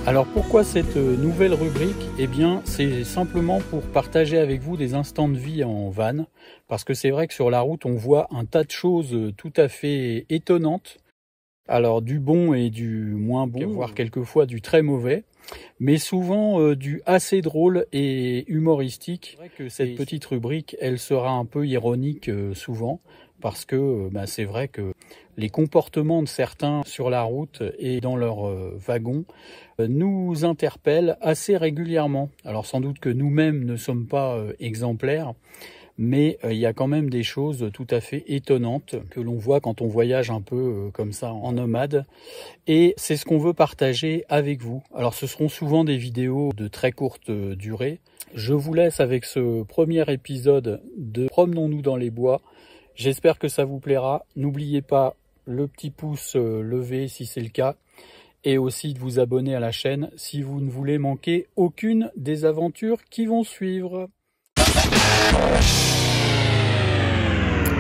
Alors pourquoi cette nouvelle rubrique? Eh bien c'est simplement pour partager avec vous des instants de vie en van, parce que c'est vrai que sur la route on voit un tas de choses tout à fait étonnantes. Alors du bon et du moins bon, voire quelquefois du très mauvais, mais souvent du assez drôle et humoristique. C'est vrai que cette petite rubrique, elle sera un peu ironique souvent, parce que c'est vrai que les comportements de certains sur la route et dans leur wagon nous interpellent assez régulièrement. Alors sans doute que nous-mêmes ne sommes pas exemplaires, mais il y a quand même des choses tout à fait étonnantes que l'on voit quand on voyage un peu comme ça en nomade, et c'est ce qu'on veut partager avec vous. Alors ce seront souvent des vidéos de très courte durée. Je vous laisse avec ce premier épisode de Promenons-nous dans les bois. J'espère que ça vous plaira. N'oubliez pas le petit pouce levé si c'est le cas, et aussi de vous abonner à la chaîne si vous ne voulez manquer aucune des aventures qui vont suivre.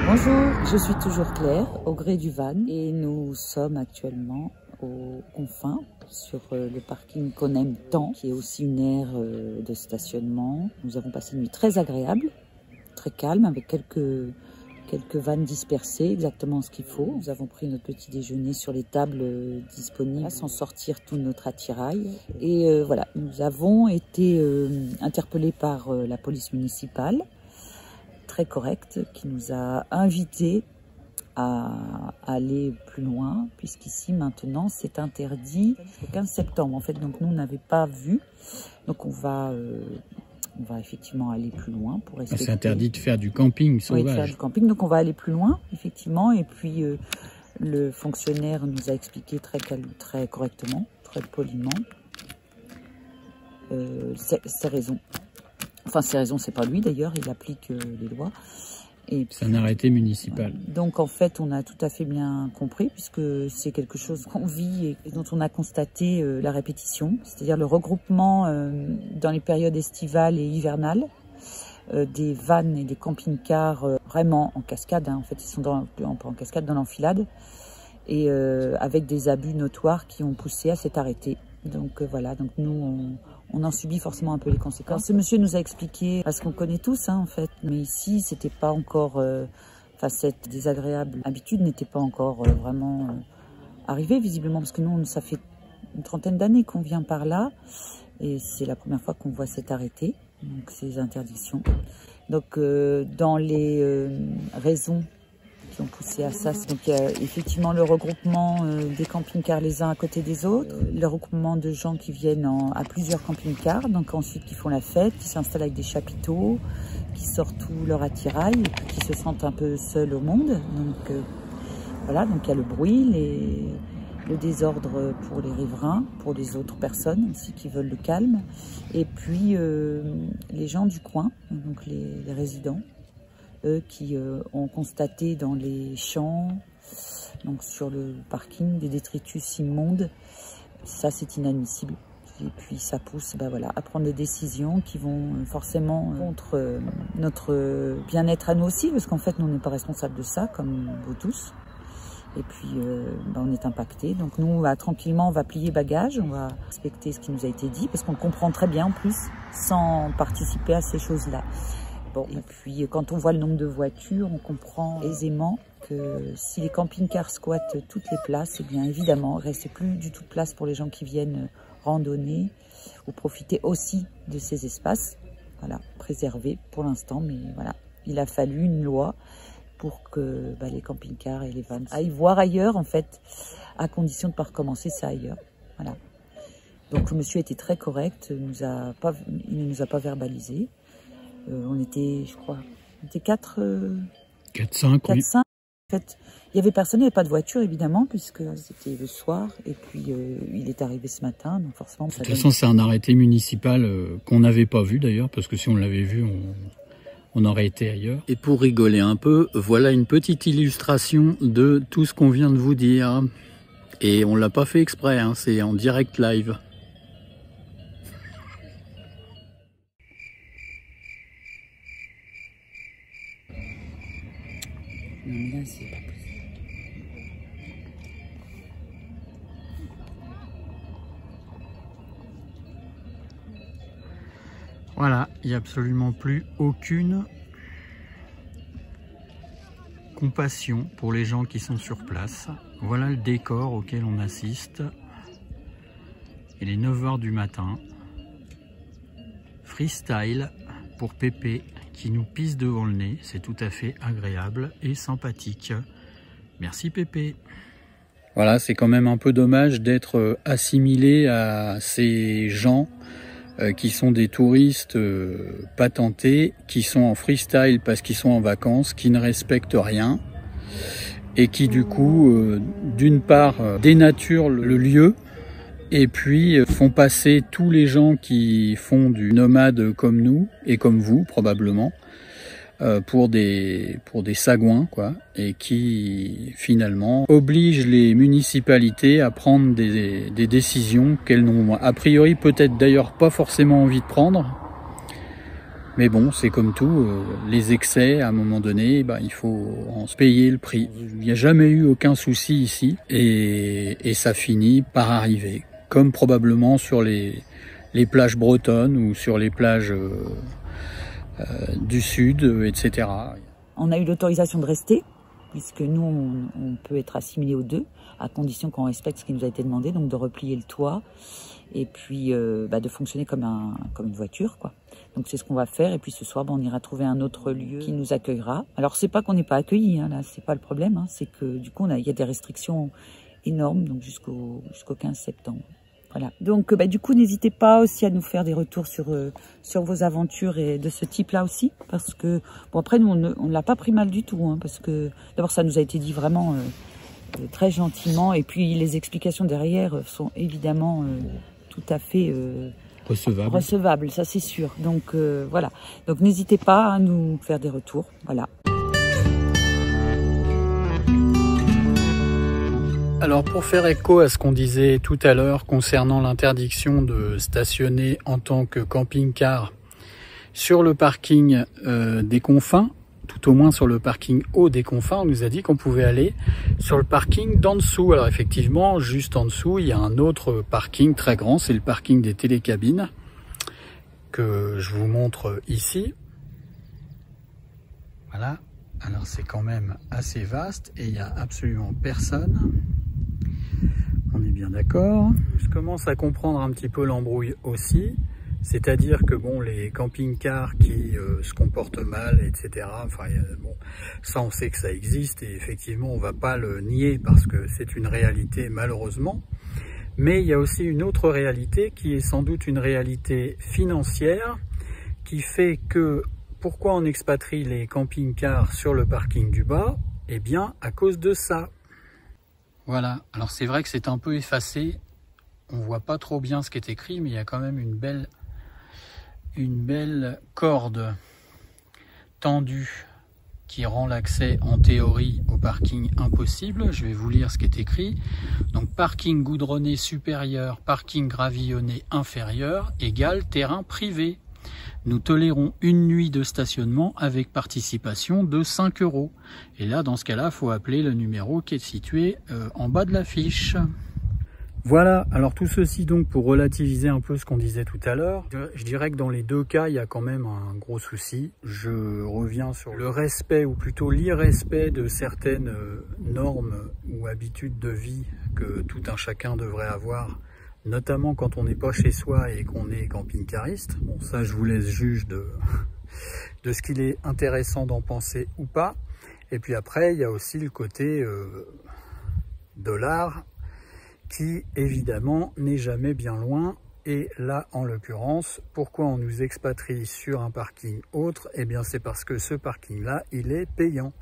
Bonjour, je suis toujours Claire, au gré du van, et nous sommes actuellement aux confins, sur le parking qu'on aime tant, qui est aussi une aire de stationnement. Nous avons passé une nuit très agréable, très calme, avec quelques vannes dispersées, exactement ce qu'il faut. Nous avons pris notre petit déjeuner sur les tables disponibles, sans sortir tout notre attirail. Et voilà, nous avons été interpellés par la police municipale, très correcte, qui nous a invités à aller plus loin, puisqu'ici maintenant c'est interdit le 15 septembre. En fait, donc nous n'avons pas vu, donc on va effectivement aller plus loin pour respecter. C'est interdit de faire du camping sauvage. Oui, de faire du camping, donc on va aller plus loin, effectivement. Et puis le fonctionnaire nous a expliqué très correctement, très poliment, ses raisons. Enfin, ses raisons, c'est pas lui d'ailleurs, il applique les lois. C'est un arrêté municipal. Donc en fait, on a tout à fait bien compris, puisque c'est quelque chose qu'on vit et dont on a constaté la répétition, c'est-à-dire le regroupement dans les périodes estivales et hivernales des vannes et des camping-cars vraiment en cascade, hein. En fait, ils sont en cascade dans l'enfilade, et avec des abus notoires qui ont poussé à cet arrêté. Donc voilà, donc nous on en subit forcément un peu les conséquences. Ce monsieur nous a expliqué, parce qu'on connaît tous en fait, mais ici c'était pas encore, cette désagréable habitude n'était pas encore vraiment arrivée visiblement, parce que nous ça fait une trentaine d'années qu'on vient par là, et c'est la première fois qu'on voit cet arrêté, donc ces interdictions. Donc dans les raisons qui ont poussé à ça, donc effectivement le regroupement des camping-cars les uns à côté des autres, le regroupement de gens qui viennent à plusieurs camping-cars, donc ensuite qui font la fête, qui s'installent avec des chapiteaux, qui sortent tout leur attirail, et puis qui se sentent un peu seuls au monde. Donc voilà, donc il y a le bruit, le désordre pour les riverains, pour les autres personnes aussi qui veulent le calme, et puis les gens du coin, donc les résidents, qui ont constaté dans les champs, donc sur le parking, des détritus immondes. Ça, c'est inadmissible. Et puis ça pousse à prendre des décisions qui vont forcément contre notre bien-être à nous aussi, parce qu'en fait, nous, on n'est pas responsable de ça, comme vous tous. Et puis, on est impacté. Donc nous, tranquillement, on va plier bagages, on va respecter ce qui nous a été dit, parce qu'on le comprend très bien en plus, sans participer à ces choses-là. Bon, et puis quand on voit le nombre de voitures, on comprend aisément que si les camping-cars squattent toutes les places, eh bien évidemment, il ne reste plus du tout de place pour les gens qui viennent randonner ou profiter aussi de ces espaces. Voilà, préservés pour l'instant, mais voilà, il a fallu une loi pour que les camping-cars et les vannes aillent voir ailleurs, en fait, à condition de ne pas recommencer ça ailleurs. Voilà. Donc le monsieur était très correct, il ne nous a pas verbalisé. On était, je crois, on était 4-5. Oui. En fait, il y avait personne, il n'y avait pas de voiture, évidemment, puisque c'était le soir. Et puis, il est arrivé ce matin, donc forcément... De toute façon, c'est un arrêté municipal qu'on n'avait pas vu, d'ailleurs, parce que si on l'avait vu, on aurait été ailleurs. Et pour rigoler un peu, voilà une petite illustration de tout ce qu'on vient de vous dire. Et on ne l'a pas fait exprès, hein, c'est en direct live. Non, mais là, c'est pas possible. Voilà, il n'y a absolument plus aucune compassion pour les gens qui sont sur place. Voilà le décor auquel on assiste. Il est 9 h du matin. Freestyle pour Pépé qui nous pisse devant le nez. C'est tout à fait agréable et sympathique. Merci Pépé. Voilà, c'est quand même un peu dommage d'être assimilé à ces gens qui sont des touristes patentés, qui sont en freestyle parce qu'ils sont en vacances, qui ne respectent rien et qui du coup, d'une part, dénaturent le lieu et puis font passer tous les gens qui font du nomade comme nous et comme vous probablement pour des sagouins quoi, et qui finalement obligent les municipalités à prendre des décisions qu'elles n'ont a priori peut-être d'ailleurs pas forcément envie de prendre. Mais bon, c'est comme tout, les excès à un moment donné, bah, il faut en se payer le prix. Il n'y a jamais eu aucun souci ici et ça finit par arriver, comme probablement sur les plages bretonnes ou sur les plages du sud, etc. On a eu l'autorisation de rester, puisque nous, on peut être assimilés aux deux, à condition qu'on respecte ce qui nous a été demandé, donc de replier le toit, et puis de fonctionner comme une voiture, quoi. Donc c'est ce qu'on va faire, et puis ce soir, on ira trouver un autre lieu qui nous accueillera. Alors c'est pas qu'on n'est pas accueillis, hein, là, c'est pas le problème, hein, c'est que du coup, il y a des restrictions énormes, donc jusqu'au 15 septembre. Voilà. Donc, du coup, n'hésitez pas aussi à nous faire des retours sur vos aventures et de ce type-là aussi, parce que bon après nous on ne l'a pas pris mal du tout, hein, parce que d'abord ça nous a été dit vraiment très gentiment, et puis les explications derrière sont évidemment tout à fait recevables, ça c'est sûr. Donc voilà. Donc n'hésitez pas à nous faire des retours. Voilà. Alors pour faire écho à ce qu'on disait tout à l'heure concernant l'interdiction de stationner en tant que camping-car sur le parking des Confins, tout au moins sur le parking haut des Confins, on nous a dit qu'on pouvait aller sur le parking d'en dessous. Alors effectivement, juste en dessous, il y a un autre parking très grand, c'est le parking des télécabines que je vous montre ici. Voilà, alors c'est quand même assez vaste et il n'y a absolument personne. On est bien d'accord. Je commence à comprendre un petit peu l'embrouille aussi. C'est-à-dire que bon, les camping-cars qui se comportent mal, etc. Enfin, bon, ça on sait que ça existe et effectivement on va pas le nier parce que c'est une réalité malheureusement. Mais il y a aussi une autre réalité qui est sans doute une réalité financière qui fait que pourquoi on expatrie les camping-cars sur le parking du bas? Eh bien à cause de ça. Voilà, alors c'est vrai que c'est un peu effacé, on voit pas trop bien ce qui est écrit, mais il y a quand même une belle corde tendue qui rend l'accès en théorie au parking impossible. Je vais vous lire ce qui est écrit. Donc parking goudronné supérieur, parking gravillonné inférieur égale terrain privé. Nous tolérons une nuit de stationnement avec participation de 5 €. Et là, dans ce cas-là, il faut appeler le numéro qui est situé en bas de l'affiche. Voilà, alors tout ceci donc pour relativiser un peu ce qu'on disait tout à l'heure. Je dirais que dans les deux cas, il y a quand même un gros souci. Je reviens sur le respect, ou plutôt l'irrespect de certaines normes ou habitudes de vie que tout un chacun devrait avoir, notamment quand on n'est pas chez soi et qu'on est camping-cariste. Bon, ça, je vous laisse juge de ce qu'il est intéressant d'en penser ou pas. Et puis après, il y a aussi le côté dollar qui, évidemment, n'est jamais bien loin. Et là, en l'occurrence, pourquoi on nous expatrie sur un parking autre? Eh bien, c'est parce que ce parking-là, il est payant.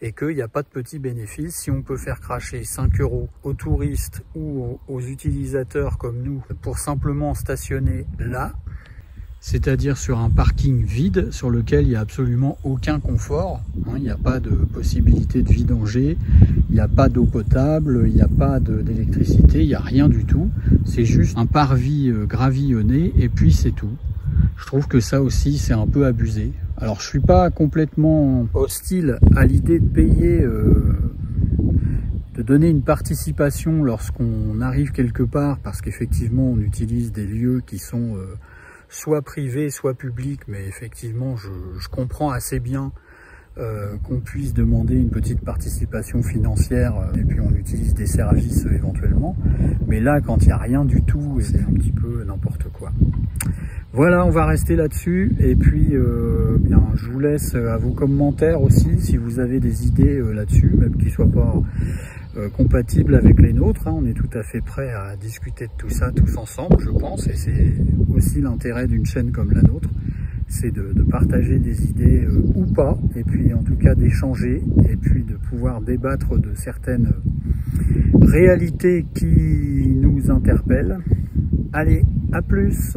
Et qu'il n'y a pas de petits bénéfices. Si on peut faire cracher 5 € aux touristes ou aux utilisateurs comme nous pour simplement stationner là, c'est-à-dire sur un parking vide sur lequel il n'y a absolument aucun confort, hein, il n'y a pas de possibilité de vidanger, il n'y a pas d'eau potable, il n'y a pas d'électricité, il n'y a rien du tout. C'est juste un parvis gravillonné et puis c'est tout. Je trouve que ça aussi c'est un peu abusé. Alors je suis pas complètement hostile à l'idée de payer, de donner une participation lorsqu'on arrive quelque part, parce qu'effectivement on utilise des lieux qui sont soit privé, soit public, mais effectivement, je comprends assez bien qu'on puisse demander une petite participation financière et puis on utilise des services éventuellement. Mais là, quand il n'y a rien du tout, c'est un petit peu n'importe quoi. Voilà, on va rester là-dessus. Et puis, bien, je vous laisse à vos commentaires aussi, si vous avez des idées là-dessus, même qu'ils ne soient pas compatibles avec les nôtres. Hein. On est tout à fait prêts à discuter de tout ça tous ensemble, je pense. Et c'est aussi l'intérêt d'une chaîne comme la nôtre, c'est de partager des idées ou pas, et puis en tout cas d'échanger, et puis de pouvoir débattre de certaines réalités qui nous interpellent. Allez, à plus!